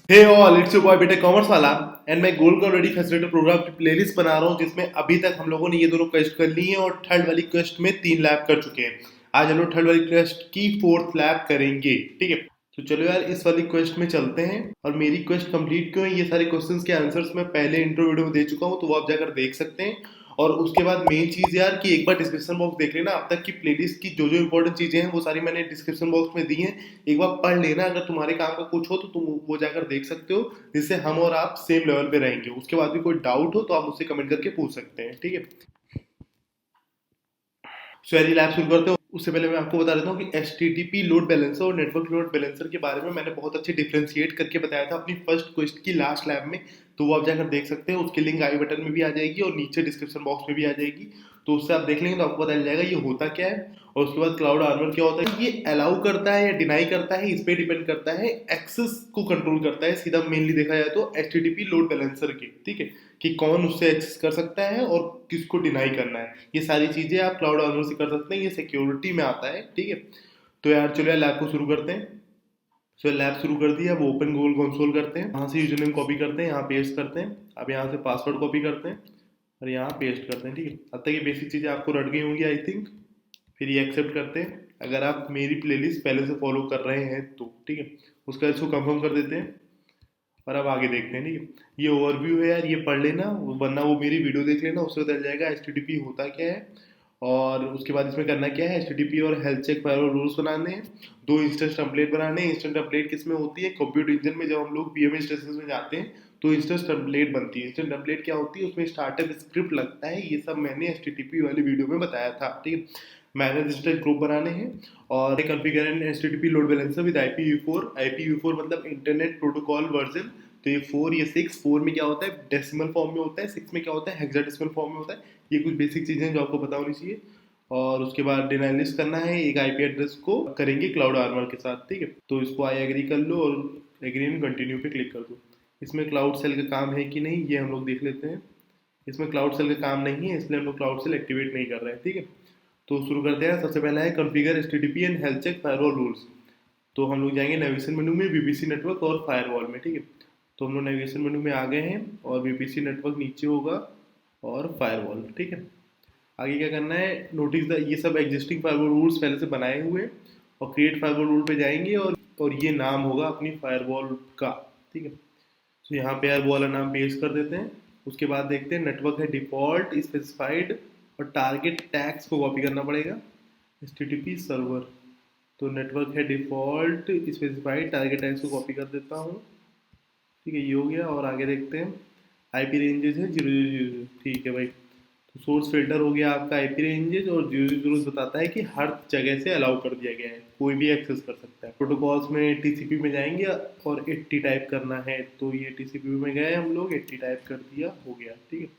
Hey all, it's your boy BTech commerce वाला and मैं gold का ऑलरेडी फैसिलिटेटर प्रोग्राम की प्लेलिस्ट बना रहा हूँ जिसमें अभी तक हम लोगों ने ये दोनों क्वेस्ट कर ली हैं और थर्ड वाली क्वेस्ट में 3 लैब कर चुके हैं। आज हम लोग थर्ड वाली क्वेस्ट की 4th लैब करेंगे, ठीक है। तो चलो यार इस वाली क्वेस्ट में चलते हैं। और मेरी क्वेस्ट कंप्लीट क्यों है, ये सारे क्वेश्चंस के आंसर्स मैं पहले इंट्रो वीडियो में दे चुका हूँ, तो वो आप जाकर देख सकते हैं। और उसके बाद मेन चीज यार कि एक बार डिस्क्रिप्शन बॉक्स देख लेना, अब तक की प्लेलिस्ट की जो जो इंपॉर्टेंट चीजें हैं वो सारी मैंने डिस्क्रिप्शन बॉक्स में दी हैं। एक बार पढ़ लेना, अगर तुम्हारे काम का कुछ हो तो तुम वो जाकर देख सकते हो, जिससे हम और आप सेम लेवल पे रहेंगे। उसके बाद भी कोई डाउट हो तो आप मुझसे कमेंट करके पूछ सकते हैं, ठीक है। स्वेरी लैब शुरू करते हो। उससे पहले मैं आपको बता देता हूँ कि HTTP लोड बैलेंसर और नेटवर्क लोड बैलेंसर के बारे में मैंने बहुत अच्छे डिफ्रेंशिएट करके बताया था अपनी फर्स्ट क्वेश्चन की लास्ट लैब में, तो वो आप जाकर देख सकते हैं। उसकी लिंक आई बटन में भी आ जाएगी और नीचे डिस्क्रिप्शन बॉक्स में भी आ जाएगी, तो उससे आप देख लेंगे तो आपको पता चल जाएगा ये होता क्या है। और उसके बाद क्लाउड आर्मर क्या होता है, ये अलाउ करता है या डिनाई करता है, इस पर डिपेंड करता है। एक्सेस को कंट्रोल करता है सीधा, मेनली देखा जाए तो HTTP लोड बैलेंसर के, ठीक है, कि कौन उससे एक्सेस कर सकता है और किसको डिनाई करना है। ये सारी चीजें आप क्लाउड आर्मर से कर सकते हैं, ये सिक्योरिटी में आता है, ठीक है। तो यार चलो यार लैब को शुरू करते हैं। सो लैब शुरू कर दिया, अब ओपन गूगल कंसोल करते हैं, यहाँ से यूजर नेम कॉपी करते हैं, यहाँ पेस्ट करते हैं। अब यहाँ से पासवर्ड कॉपी करते हैं और यहाँ पेस्ट करते हैं, ठीक है। अब तक ये बेसिक चीज़ें आपको रट गई होंगी आई थिंक। फिर ये एक्सेप्ट करते हैं, अगर आप मेरी प्लेलिस्ट पहले से फॉलो कर रहे हैं तो, ठीक है। उसका इसको कंफर्म कर देते हैं और अब आगे देखते हैं, ठीक है। ये ओवरव्यू है यार, ये पढ़ लेना, वरना वो मेरी वीडियो देख लेना, उससे पता चल जाएगा HTTP होता क्या है। और उसके बाद इसमें करना क्या है, HTTP और हेल्थ चेक फायरवॉल रूल्स बनाने हैं। 2 इंस्टेंस टेम्पलेट बनाने हैं। इंस्टेंट टेम्पलेट किस में होती है, कंप्यूटर इंजन में। जब हम लोग PM इंस्टेंसेस में जाते हैं तो इंस्टेंस टेम्पलेट बनती है। इंस्टेंट टेम्पलेट क्या होती है, उसमें स्टार्टअप स्क्रिप्ट लगता है, ये सब मैंने HTTP वाली वीडियो में बताया था, ठीक है। मैनेज डिजिटल ग्रुप बनाने हैं और configure an HTTP load balancer with IPv4। IPv4 मतलब इंटरनेट प्रोटोकॉल वर्जन। तो ये 4, ये 6, 4 में क्या होता है डेसिमल फॉर्म में होता है, 6 में क्या होता है हेक्साडेसिमल फॉर्म में होता है। ये कुछ बेसिक चीज़ें हैं जो आपको पता होनी चाहिए। और उसके बाद डिनाइलिस्ट करना है एक IP एड्रेस को, करेंगे क्लाउड आर्मर के साथ, ठीक है। तो इसको आई एग्री कर लो और एग्री एंड कंटिन्यू पे क्लिक कर दो। इसमें क्लाउड सेल का काम है कि नहीं ये हम लोग देख लेते हैं। इसमें क्लाउड सेल का काम नहीं है, इसलिए हम लोग क्लाउड सेल एक्टिवेट नहीं कर रहे हैं, ठीक है। तो शुरू करते हैं। सबसे पहला है configure HTTP and health check firewall rules. तो हम लोग जाएंगे नेविगेशन मेनू में, VPC नेटवर्क और फायरवॉल में, ठीक है। तो हम लोग नेविगेशन मेनू में आ गए हैं और VPC नेटवर्क नीचे होगा और फायरवॉल, ठीक है। आगे क्या करना है, नोटिस द, ये सब एग्जिस्टिंग फायरवॉल रूल्स पहले से बनाए हुए हैं। और क्रिएट फायरवॉल रूल पे जाएंगे और ये नाम होगा अपनी फायरवॉल का, ठीक है। तो यहाँ पे यार वो वाला नाम पेस्ट कर देते हैं। उसके बाद देखते हैं नेटवर्क है डिफॉल्ट स्पेसिफाइड और टारगेट टैग्स को कॉपी करना पड़ेगा। HTTP सर्वर, तो नेटवर्क है डिफॉल्ट स्पेसिफाइड टारगेट टैग्स को कॉपी कर देता हूँ, ठीक है। ये हो गया और आगे देखते हैं। IP रेंजेस है 000, ठीक है भाई। तो सोर्स फिल्टर हो गया आपका IP रेंजेस और 000 बताता है कि हर जगह से अलाउ कर दिया गया है, कोई भी एक्सेस कर सकता है। प्रोटोकॉल्स में TCP में जाएंगे और 80 टाइप करना है, तो ये TCP में गए हम लोग, 80 टाइप कर दिया, हो गया, ठीक है।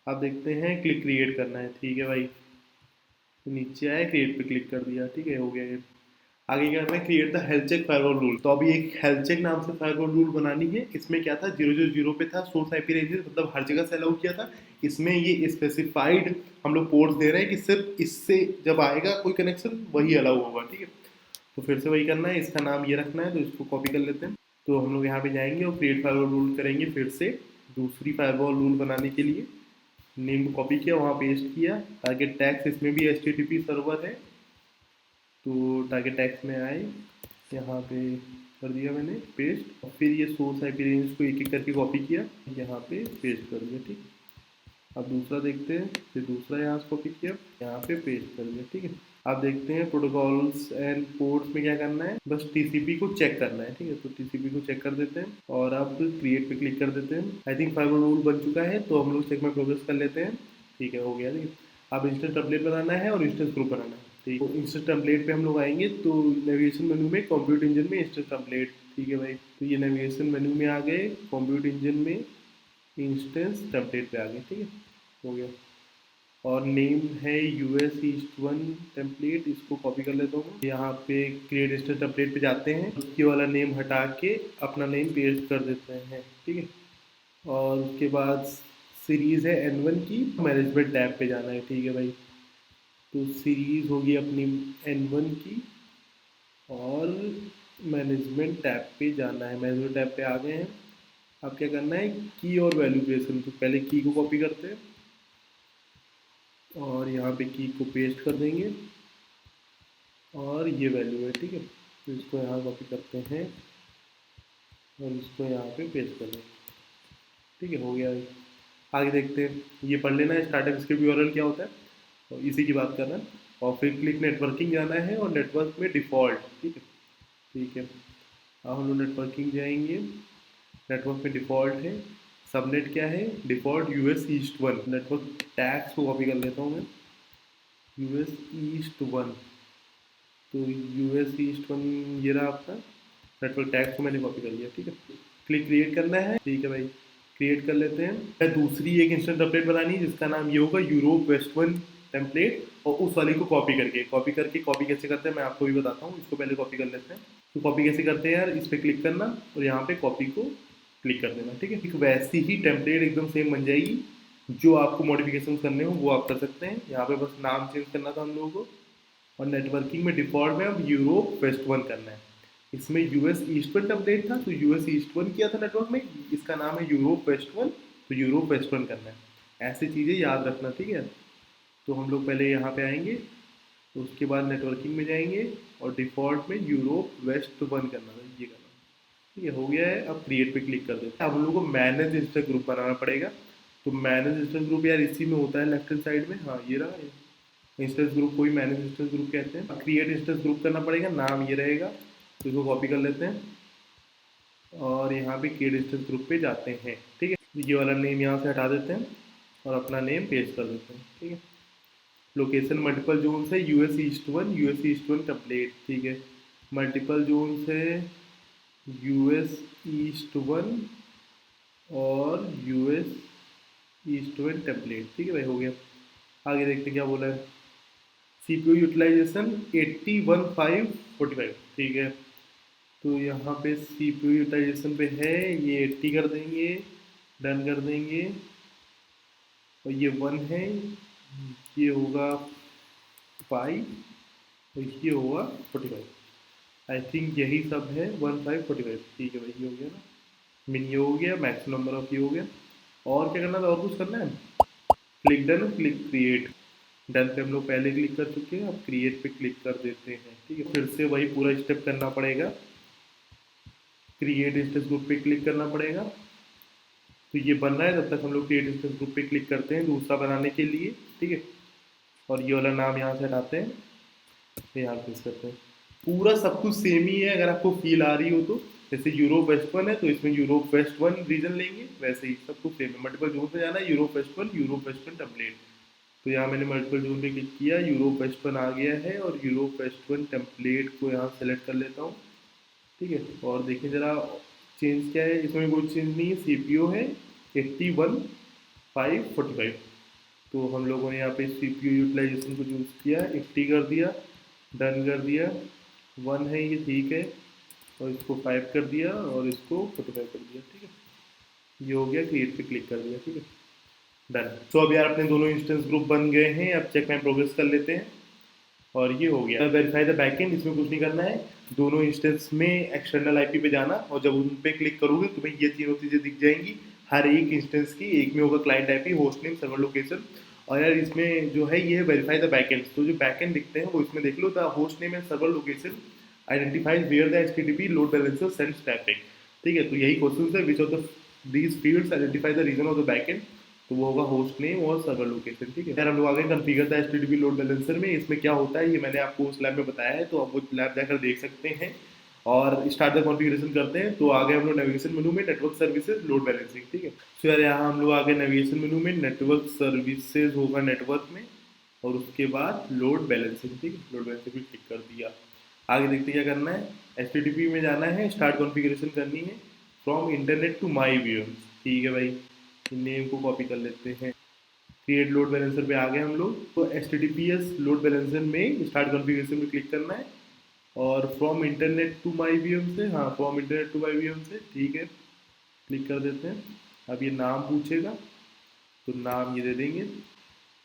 अब देखते हैं क्लिक क्रिएट करना है, ठीक है भाई। तो नीचे आए क्रिएट पे क्लिक कर दिया, ठीक है, हो गया ये। आगे क्या करना है, create the health check firewall rule. तो अभी एक हेल्थ चेक नाम से फायरवॉल रूल बनानी है। इसमें क्या था, 000 पे था सोर्स IP रेंजेस, मतलब हर जगह से अलाउ किया था। इसमें ये स्पेसिफाइड हम लोग पोर्ट्स दे रहे हैं कि सिर्फ इससे जब आएगा कोई कनेक्शन वही अलाउ होगा, ठीक है। तो फिर से वही करना है, इसका नाम ये रखना है, तो इसको कॉपी कर लेते हैं। तो हम लोग यहाँ पे जाएंगे और क्रिएट फायरवॉल रूल करेंगे फिर से दूसरी फायरवॉल रूल बनाने के लिए। नेम को कॉपी किया, वहाँ पेस्ट किया। टारगेट टैग्स, इसमें भी HTTP सर्वर है, तो टारगेट टैग्स में आए, यहाँ पे कर दिया मैंने पेस्ट। और फिर ये सोर्स IP रेंज को एक एक करके कॉपी किया, यहाँ पे पेस्ट कर दिया, ठीक। अब दूसरा देखते हैं, फिर दूसरा यहाँ से कॉपी किया, यहाँ पे पेस्ट कर दिया, ठीक है। अब देखते हैं प्रोटोकॉल्स एंड पोर्ट्स में क्या करना है, बस TCP को चेक करना है, ठीक है। तो TCP को चेक कर देते हैं और अब क्रिएट पे क्लिक कर देते हैं। आई थिंक फाइवर रूल बन चुका है, तो हम लोग चेक में प्रोग्रेस कर लेते हैं, ठीक है, हो गया, ठीक है। अब इंस्टेंस टेम्पलेट बनाना है और इंस्टेंस ग्रुप बनाना है, ठीक है। तो इंस्टेंस टेम्पलेट पे हम लोग आएंगे, तो नेविगेशन मेनू में कंप्यूटर इंजन में इंस्टेंस टेम्पलेट, ठीक है भाई। तो ये नेविगेशन मेनू में आ गए, कंप्यूटर इंजन में इंस्टेंस टेम्पलेट पे आ गए, ठीक है, हो गया। और नेम है US ईस्ट 1 टेम्पलेट, इसको कॉपी कर लेता हूँ। यहाँ पे क्रिएट इंस्टेंस टेम्पलेट पे जाते हैं, उसकी वाला नेम हटा के अपना नेम पेस्ट कर देते हैं, ठीक है। और उसके बाद सीरीज़ है N1 की, मैनेजमेंट टैब पे जाना है, ठीक है भाई। तो सीरीज़ होगी अपनी N1 की और मैनेजमेंट टैब पे जाना है। मैनेजमेंट टैब पे आ गए हैं। अब क्या करना है, की और वैल्यू क्रिएशन। तो पहले की को कॉपी करते हैं और यहाँ पे की को पेस्ट कर देंगे और ये वैल्यू है, ठीक है। तो इसको यहाँ कॉपी करते हैं और इसको यहाँ पे पेस्ट कर देंगे, ठीक है, हो गया भाई। आगे देखते हैं, ये पढ़ लेना है स्टार्टअप स्क्रिप्ट यूआरएल क्या होता है, तो इसी की बात करना है। और फिर क्लिक नेटवर्किंग जाना है और नेटवर्क में डिफ़ॉल्ट, ठीक है। ठीक है, अब हम लोग नेटवर्किंग जाएंगे। नेटवर्क में डिफ़ॉल्ट है, सबनेट क्या है, default US east one. Network tags को कॉपी कर लेता हूँ मैं, यूएस ईस्ट वन। तो यूएस ईस्ट वन ये रहा आपका नेटवर्क टैग्स को मैंने कॉपी कर लिया, ठीक है। क्लिक क्रिएट करना है, ठीक है भाई, क्रिएट कर लेते हैं। मैं दूसरी एक इंस्टेंट टेम्पलेट बनानी है जिसका नाम ये होगा यूरोप वेस्ट वन टेम्पलेट, और उस वाली को कॉपी कैसे करते हैं मैं आपको भी बताता हूँ। इसको पहले कॉपी कर लेते हैं। तो कॉपी कैसे करते हैं यार, इस पर क्लिक करना और यहाँ पे कॉपी को क्लिक कर देना, ठीक है। एक वैसी ही टेम्पलेट एकदम सेम बन जाएगी। जो आपको मॉडिफिकेशन करने हो वो आप कर सकते हैं। यहाँ पे बस नाम चेंज करना था हम लोगों को, और नेटवर्किंग में डिफॉल्ट में अब यूरोप वेस्ट वन करना है। इसमें यूएस ईस्ट वन टेम्पलेट था तो यूएस ईस्ट वन किया था नेटवर्क में, इसका नाम है यूरोप वेस्ट वन, तो यूरोप वेस्ट वन करना है। ऐसी चीज़ें याद रखना, ठीक है। तो हम लोग पहले यहाँ पे आएंगे, तो उसके बाद नेटवर्किंग में जाएंगे और डिफ़ॉल्ट में यूरोप वेस्ट वन करना है, ये करना, ठीक है, हो गया है। अब क्रिएट पे क्लिक कर देते हैं। अब हम लोग को मैनेज इंस्टा ग्रुप बनाना पड़ेगा। तो मैनेज इंस्टा ग्रुप यार इसी में होता है लेफ्ट हैंड साइड में, हाँ ये रहा है। इंस्टेंस ग्रुप को ही मैनेज इंस्टेंस ग्रुप कहते हैं। क्रिएट इंस्टेंस ग्रुप करना पड़ेगा, नाम ये रहेगा। तो इसको कॉपी कर लेते हैं और यहाँ पे क्रिएट इंस्टेंस ग्रुप पे जाते हैं, ठीक है। ये वाला नेम यहाँ से हटा देते हैं और अपना नेम पेस्ट कर देते हैं, ठीक है। लोकेशन मल्टीपल जोन्स है, यूएस ईस्ट वन टेम्पलेट, ठीक है। मल्टीपल जोन्स है, यूएस ईस्ट वन और यूएस ईस्ट वन टेम्पलेट, ठीक है भाई, हो गया। आगे देखते हैं क्या बोला है। CPU यूटिलाइजेशन 81,545, ठीक है। तो यहाँ पे CPU यूटिलाइजेशन पे है, ये 80 कर देंगे, डन कर देंगे। और ये 1 है, ये होगा 5 और ये होगा 45। आई थिंक यही सब है, 1545, ठीक है भाई, ये हो गया ना। मिन ये हो गया, मैक्सिमम नंबर ऑफ ये हो गया। और क्या करना था, और कुछ करना है। Click done, click create. Done पे हम लोग पहले क्लिक कर चुके हैं, अब क्रिएट पे क्लिक कर देते हैं, ठीक है। फिर से वही पूरा स्टेप करना पड़ेगा। क्रिएट इंस्टेंस ग्रुप पे क्लिक करना पड़ेगा। तो ये बन रहा है, तब तक हम लोग क्रिएट इंस्टेंस ग्रुप पे क्लिक करते हैं दूसरा बनाने के लिए, ठीक है। और ये वाला नाम यहाँ से हटाते हैं, यहाँ पेस्ट करते हैं। पूरा सब कुछ सेम ही है, अगर आपको फील आ रही हो तो। जैसे यूरोप वेस्ट वन है तो इसमें यूरोप वेस्ट वन रीजन लेंगे, वैसे ही सब कुछ सेम है। मल्टीपल जोन पे जाना है, यूरोप वेस्ट वन टेम्पलेट। तो यहाँ मैंने मल्टीपल जोन पे क्लिक किया, यूरोप वेस्ट वन आ गया है और यूरोप वेस्ट वन टेम्पलेट को यहाँ सेलेक्ट कर लेता हूँ, ठीक है। और देखिए ज़रा चेंज क्या है, इसमें कोई चेंज नहीं है। CPU है 81,545। तो हम लोगों ने यहाँ पे CPU यूटिलाइजेशन को यूज़ किया, 80 कर दिया, डन कर दिया। 1 है ये, ठीक है, और इसको 5 कर दिया और इसको 45 कर दिया, ठीक है। ये हो गया, क्रिएट पे क्लिक कर दिया, ठीक है, डन। तो अब यार अपने दोनों इंस्टेंस ग्रुप बन गए हैं। अब चेक माई प्रोग्रेस कर लेते हैं और ये हो गया। वेरीफाई द बैकएंड, इसमें कुछ नहीं करना है। दोनों इंस्टेंस में एक्सटर्नल आईपी पे जाना और जब उन पे क्लिक करोगे तुम्हें ये तीनों चीज़ें दिख जाएंगी हर एक इंस्टेंस की। एक में होगा client IP, host name, server location. और यार इसमें जो है ये है वेरीफाई द बैकएंड। तो जो बैकएंड दिखते हैं वो इसमें देख लो, the host name and server location identifies where the HTTP load balancer sends traffic, ठीक है। तो यही क्वेश्चन है, which of the these fields identify the region of the backend. तो वो होगा होस्ट नेम और सर्वर लोकेशन, ठीक है। यार हम लोग आगे configure the HTTP load balancer में। इसमें क्या होता है ये मैंने आपको उस लैब में बताया है, तो आप वो लैब जाकर देख सकते हैं। और स्टार्ट द कॉन्फ़िगरेशन करते हैं। तो आगे हम लोग नेविगेशन मेनू में नेटवर्क सर्विसेज लोड बैलेंसिंग, ठीक है। तो यार यहाँ हम लोग आगे नेविगेशन मेनू में नेटवर्क सर्विसेज होगा नेटवर्क में, और उसके बाद लोड बैलेंसिंग, ठीक है। लोड बैलेंसिंग भी क्लिक कर दिया। आगे देखते क्या करना है। एचटीटीपी में जाना है, स्टार्ट कॉन्फ़िगरेशन करनी है from internet to my VMs, ठीक है भाई। नेम को कॉपी कर लेते हैं। क्रिएट लोड बैलेंसर पे आ गए हम लोग। तो HTTPS लोड बैलेंसर में स्टार्ट कॉन्फ़िगरेशन में क्लिक करना है और from internet to my VM से, हाँ from internet to my VM से, ठीक है, क्लिक कर देते हैं। अब ये नाम पूछेगा तो नाम ये दे देंगे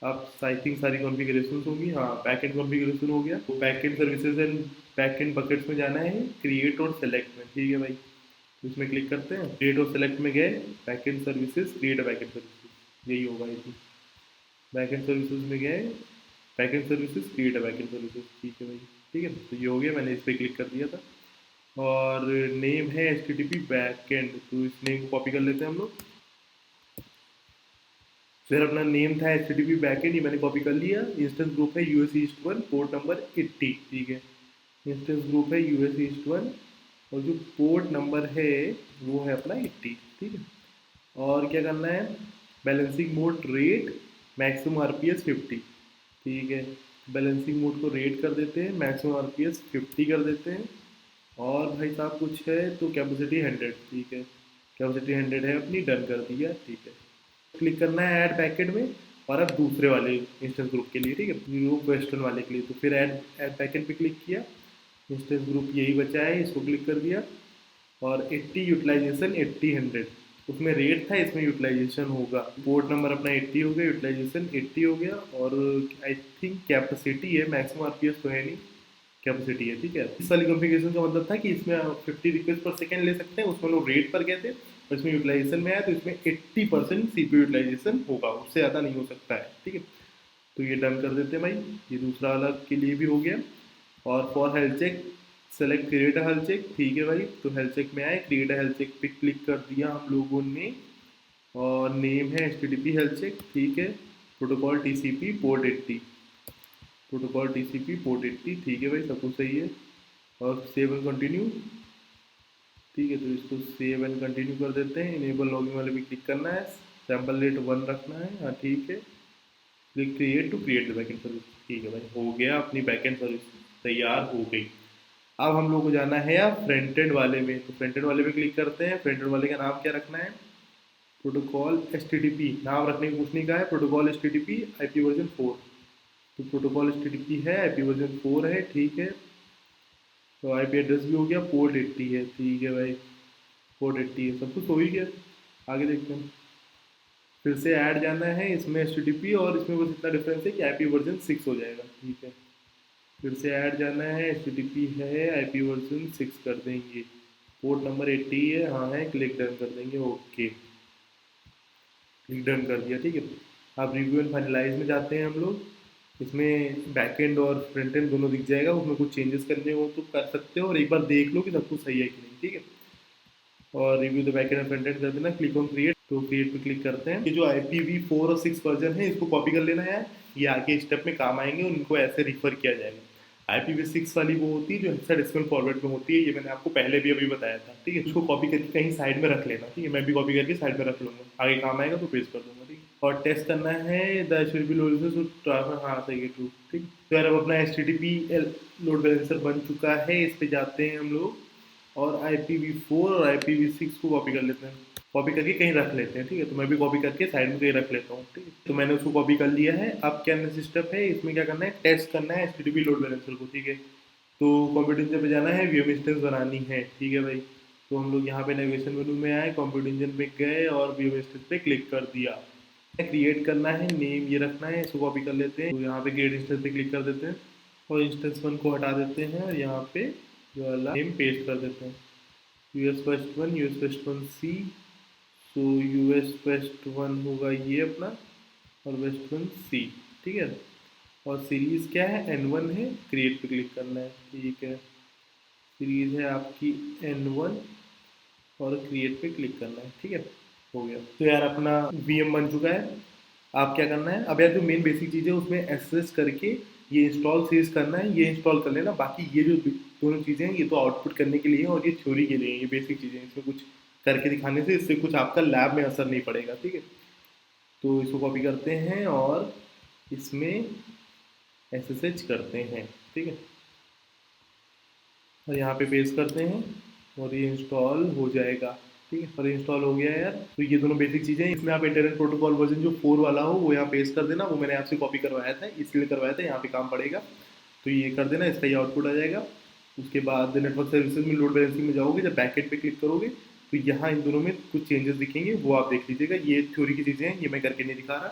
अब आई थिंक सारी कॉन्फ़िगरेशंस होंगी। हाँ, बैकएंड कॉन्फ़िगरेशन हो गया। तो backend services and backend buckets में जाना है, क्रिएट और सेलेक्ट में। ठीक है भाई, तो इसमें क्लिक करते हैं, क्रिएट और सेलेक्ट में गए, backend services, create a backend services, यही होगा आई थिंक। बैकएंड सर्विसेज में गए, backend services, create a backend services. ठीक है भाई, ठीक है, तो ये हो गया, मैंने इस पर क्लिक कर दिया था। और नेम है HTTP बैकएंड, तो इस नेम को कॉपी कर लेते हैं हम लोग। फिर अपना नेम था HTTP बैकएंड, ये मैंने कॉपी कर लिया। इंस्टेंस ग्रुप है US East 1, पोर्ट नंबर 80। ठीक है, इंस्टेंस ग्रुप है US East 1 और जो पोर्ट नंबर है वो है अपना 80। ठीक है, और क्या करना है, balancing mode rate, maximum RPS 50। ठीक है, बैलेंसिंग मोड को रेट कर देते हैं, मैक्सिमम RPS 50 कर देते हैं। और भाई साहब कुछ है तो कैपेसिटी 100। ठीक है, कैपेसिटी 100 है अपनी, डन कर दिया। ठीक है, क्लिक करना है ऐड पैकेट में, और अब दूसरे वाले इंस्टेंस ग्रुप के लिए, ठीक है, यूरोप वेस्टर्न वाले के लिए, तो फिर ऐड ऐड पैकेट पे क्लिक किया। इंस्टेंस ग्रुप यही बचा है, इसको क्लिक कर दिया। और 80 यूटिलाइजेशन 80 100, उसमें रेट था, इसमें यूटिलाइजेशन होगा। पोर्ट नंबर अपना 80 हो गया, यूटिलाइजेशन 80 हो गया, और आई थिंक कैपेसिटी है, मैक्सिमम RPS तो है नहीं, कैपेसिटी है। ठीक है, इस वाली कॉन्फ़िगरेशन का मतलब था कि इसमें 50 रिक्वेस्ट पर सेकंड ले सकते हैं, उसमें लोग रेट पर गए थे, और इसमें यूटिलाइजेशन में आया तो इसमें 80% CPU यूटिलाइजेशन होगा, उससे ज़्यादा नहीं हो सकता है। ठीक है, तो ये डन कर देते हैं भाई, ये दूसरा वाला के लिए भी हो गया। और for health check select create a health check. ठीक है भाई, तो हेल्थ चेक में आए, क्रिएट अ हेल्थ चेक पे क्लिक कर दिया हम लोगों ने, और नेम है HTTP हेल्थ चेक। ठीक है, protocol TCP port 80, protocol TCP port 80। ठीक है भाई, सब कुछ सही है। और सेव एंड कंटिन्यू। ठीक है, तो इसको सेव एंड कंटिन्यू कर देते हैं। इनेबल लॉगिंग वाले भी क्लिक करना है, सैम्पल रेट 1 रखना है। हाँ ठीक है, click create to create the backend service. ठीक है भाई, हो गया, अपनी बैकएंड सर्विस तैयार हो गई। अब हम लोग को जाना है अब फ्रंट एंड वाले में, तो फ्रंट एंड वाले में क्लिक करते हैं। फ्रंट एंड वाले का नाम क्या रखना है, प्रोटोकॉल HTTP, नाम रखने की कुछ नहीं कहा है, प्रोटोकॉल HTTP IP वर्जन 4। तो प्रोटोकॉल HTTP है, IP वर्जन 4 है। ठीक है, तो IP एड्रेस भी हो गया, पोर्ट 80 है। ठीक है भाई, पोर्ट 80 है, सब कुछ हो ही गया। आगे देखते हैं, फिर से ऐड जाना है, इसमें HTTP, और इसमें बस इतना डिफरेंस है कि IP वर्जन 6 हो जाएगा। ठीक है, फिर से ऐड जाना है, HTTP है, IP वर्जन 6 कर देंगे, पोर्ट नंबर 80 है, हाँ है, क्लिक डन कर देंगे। ओके, क्लिक डन कर दिया। ठीक है, अब रिव्यू एंड फाइनलाइज में जाते हैं हम लोग। इसमें बैकएंड और फ्रंट एंड दोनों दिख जाएगा, उसमें कुछ चेंजेस करने हो तो कर सकते हो, और एक बार देख लो कि सब कुछ सही है कि नहीं। ठीक है, और review the backend and front end कर देना, क्लिक ऑन क्रिएट, तो क्रिएट पे क्लिक करते हैं। ये जो IPv4 और 6 वर्जन है, इसको कॉपी कर लेना है, ये आगे स्टेप में काम आएंगे, उनको ऐसे रिफर किया जाएगा। IPv6 वाली वो होती है जो हेक्साडेसिमल फॉर्मेट में होती है, ये मैंने आपको पहले भी अभी बताया था। ठीक है, उसको कॉपी करके कहीं साइड में रख लेना। ठीक है, मैं भी कॉपी करके साइड में रख लूंगा, आगे काम आएगा तो पेस्ट कर दूंगा। ठीक है, और टेस्ट करना है द HTTP लोड बैलेंसर, हाँ सही है, ट्रू। ठीक, तो यार अब अपना HTTP लोड बैलेंसर बन चुका है, इस पे जाते हैं हम लोग, और IPv4 और IPv6 को कॉपी कर लेते हैं, कॉपी करके कहीं रख लेते हैं। ठीक है, तो मैं भी कॉपी करके साइड में कहीं रख लेता हूँ। ठीक है, तो मैंने उसको कॉपी कर लिया है। अब क्या नेक्स्ट स्टेप है, इसमें क्या करना है, टेस्ट करना है HTTP लोड बैलेंसर को। ठीक है, तो कंप्यूटर इंजन पे जाना है, VM इंस्टेंस बनानी है। ठीक है भाई, तो हम लोग यहाँ पे नेविगेशन मेनू में आए, कंप्यूटर इंजन पे गए, और VM इंस्टेंस पे क्लिक कर दिया। क्रिएट करना है, नेम ये रखना है, इसको कॉपी कर लेते हैं, तो यहाँ पे क्रिएट इंस्टेंस पे क्लिक कर देते हैं, और इंस्टेंस 1 को हटा देते हैं, और यहाँ पे जो वाला नेम पेस्ट कर देते हैं, US West 1, US West 1 C। तो US West 1 होगा ये अपना, और West 1 C। ठीक है, और सीरीज़ क्या है, N1 है, क्रिएट पे क्लिक करना है। ठीक है, सीरीज़ है आपकी N1, और क्रिएट पे क्लिक करना है। ठीक है, हो गया। तो यार अपना VM बन चुका है। आप क्या करना है, अब यार जो मेन बेसिक चीज़ है उसमें एक्सेस करके ये इंस्टॉल सीरीज करना है, ये इंस्टॉल कर लेना। बाकी ये जो दोनों चीज़ें हैं ये तो आउटपुट करने के लिए हैं, और ये थ्योरी के लिए हैं, ये बेसिक चीज़ें हैं, इसमें कुछ करके दिखाने से इससे कुछ आपका लैब में असर नहीं पड़ेगा। ठीक है, तो इसको कॉपी करते हैं और इसमें SSH करते हैं। ठीक है, और यहाँ पे पेस्ट करते हैं, और ये इंस्टॉल हो जाएगा। ठीक है, और इंस्टॉल हो गया यार। तो ये दोनों बेसिक चीज़ें हैं, इसमें आप इंटरनेट प्रोटोकॉल वर्जन जो 4 वाला हो वो यहाँ पेस्ट कर देना, वो मैंने आपसे कॉपी करवाया था, इसलिए करवाया था, यहाँ पे काम पड़ेगा। तो ये कर देना, इसका ये आउटपुट आ जाएगा। उसके बाद नेटवर्क सर्विसेज में लोड बैलेंसिंग में जाओगे, जब बैकेट पे क्लिक करोगे तो यहाँ इन दोनों में कुछ चेंजेस दिखेंगे, वो आप देख लीजिएगा। ये थ्योरी की चीज़ें हैं, ये मैं करके नहीं दिखा रहा।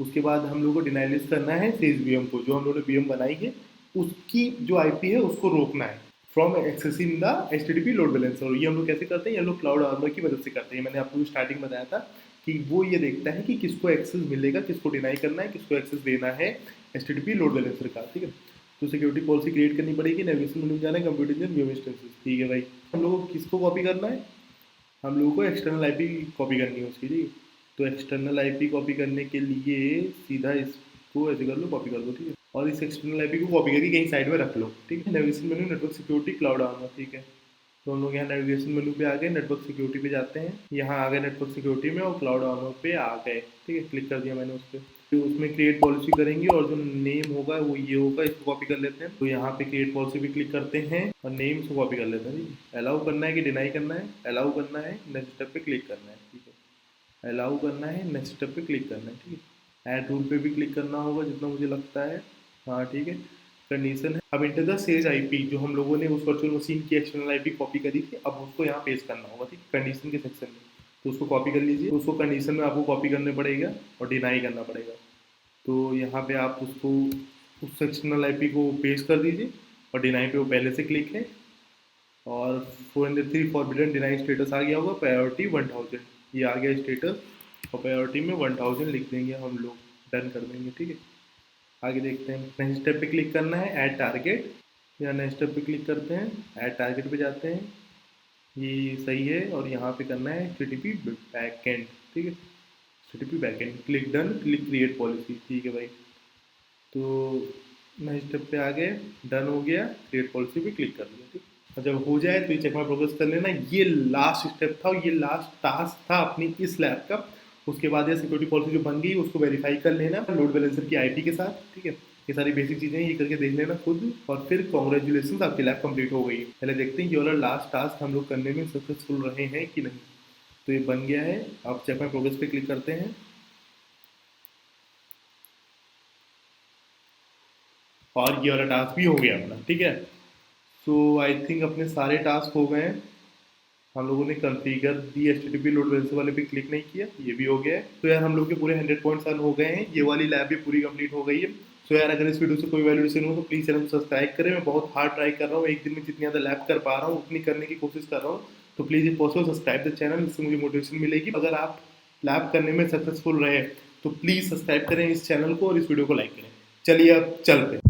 उसके बाद हम लोग को डिनाइलिस्ट करना है सेज वीएम को, जो हम लोगों ने वीएम बनाई है उसकी जो आईपी है उसको रोकना है from accessing the HTTP load balancer. और ये हम लोग कैसे करते हैं, ये हम लोग क्लाउड आर्मर की मदद से करते हैं। मैंने आपको स्टार्टिंग में बताया था कि वो ये देखता है कि किसको एक्सेस मिलेगा, किसको डिनाई करना है, किसको एक्सेस देना है एचटीटीपी लोड बैलेंसर का, ठीक है। तो सिक्योरिटी पॉलिसी क्रिएट करनी पड़ेगी, नेविगेशन मेनू जाना है, कंप्यूटर इंजन वीएम इंस्टेंसेस, ठीक है भाई। हम लोगों को किसको कॉपी करना है, हम लोगों को एक्सटर्नल आईपी कॉपी करनी है उसकी, ठीक। तो एक्सटर्नल आईपी कॉपी करने के लिए सीधा इसको ऐसे कर लो, कॉपी कर दो, ठीक है। और इस एक्सटर्नल आईपी को कॉपी करके कहीं साइड में रख लो, ठीक है। नेविगेशन मेनू नेटवर्क सिक्योरिटी क्लाउड आर्मर, ठीक है। तो हम लोग यहाँ नेविगेशन मेनू पे आ गए, नेटवर्क सिक्योरिटी पे जाते हैं, यहाँ आ गए नेटवर्क सिक्योरिटी में और क्लाउड आर्मर पे आ गए, ठीक है। क्लिक कर दिया मैंने उस पर। तो उसमें क्रिएट पॉलिसी करेंगे और जो नेम होगा वो ये होगा, इसको कॉपी कर लेते हैं। तो यहाँ पे क्रिएट पॉलिसी पे क्लिक करते हैं और नेम को कॉपी कर लेते हैं, ठीक है। अलाउ करना है कि डिनाई करना है, अलाउ करना है, नेक्स्ट स्टेप पे क्लिक करना है, ठीक है। अलाउ करना है, नेक्स्ट स्टेप पे क्लिक करना है, ठीक है। ऐड रूल पे भी क्लिक करना होगा जितना मुझे लगता है, हाँ ठीक है। कंडीशन है अब इंटर द सेज आईपी, जो हम लोगों ने उस वर्चुअल मशीन की एक्सटर्नल आईपी कॉपी करी थी, अब उसको यहाँ पेस्ट करना होगा, ठीक, कंडीशन के सेक्शन में। तो उसको कॉपी कर लीजिए, उसको कंडीशन में आपको कॉपी करने पड़ेगा और डिनाई करना पड़ेगा। तो यहाँ पे आप उसको उस एक्सटर्नल आईपी को पेस्ट कर दीजिए और डिनाई पे वो पहले से क्लिक है और 403 फॉरबिडन डिनाई स्टेटस आ गया होगा, प्रायोरिटी 1000 ये आ गया स्टेटस और प्रायोरिटी में 1000 लिख देंगे हम लोग, डन कर देंगे, ठीक है। आगे देखते हैं, नेक्स्ट स्टेप पे क्लिक करना है, ऐड टारगेट, या नेक्स्ट स्टेप पे क्लिक करते हैं, ऐड टारगेट पे जाते हैं, ये सही है। और यहाँ पे करना है एचटीटीपी बैकएंड, ठीक है, HTTP backend, click done, click create policy, ठीक है भाई। तो नेक्स्ट स्टेप पे आ गए, डन हो गया, क्रिएट पॉलिसी पे क्लिक कर दिया, ठीक। और जब हो जाए तो ये चेक माई प्रोग्रेस कर लेना। ये लास्ट स्टेप था, ये लास्ट टास्क था अपनी इस लैब का। उसके बाद ये सिक्योरिटी पॉलिसी जो बन गई उसको वेरीफाई कर लेना लोड बैलेंसर की आईपी के साथ, ठीक है। ये सारी बेसिक चीज़ें ये करके देख लेना खुद, और फिर कॉन्ग्रेचुलेसन, आपकी लैब कंप्लीट हो गई। पहले देखते हैं ये वाला लास्ट टास्क हम लोग करने में सक्सेसफुल रहे हैं कि नहीं। तो ये बन गया है, आप चेक माई प्रोग्रेस पे क्लिक करते हैं और ये वाला टास्क भी हो गया अपना, ठीक है। सो आई थिंक अपने सारे टास्क हो गए हैं। हम लोगों ने कॉन्फ़िगर दी एचटीटीपी लोड बैलेंसर वाले पे क्लिक नहीं किया, ये भी हो गया है। तो यार हम लोग के पूरे 100 पॉइंट्स अर्न हो गए हैं, ये वाली लैब भी पूरी कंप्लीट हो गई है। सो यार अगर इस वीडियो से कोई वैल्यूएशन हो तो प्लीज़ चैनल को सब्सक्राइब करें। मैं बहुत हार्ड ट्राई कर रहा हूँ, एक दिन में जितनी ज़्यादा लैब कर पा रहा हूँ उतनी करने की कोशिश कर रहा हूँ। तो please if possible subscribe the channel, इससे मुझे मोटिवेशन मिलेगी। अगर आप लैब करने में सक्सेसफुल रहे तो प्लीज़ सब्सक्राइब करें इस चैनल को और इस वीडियो को लाइक करें। चलिए अब चलते हैं।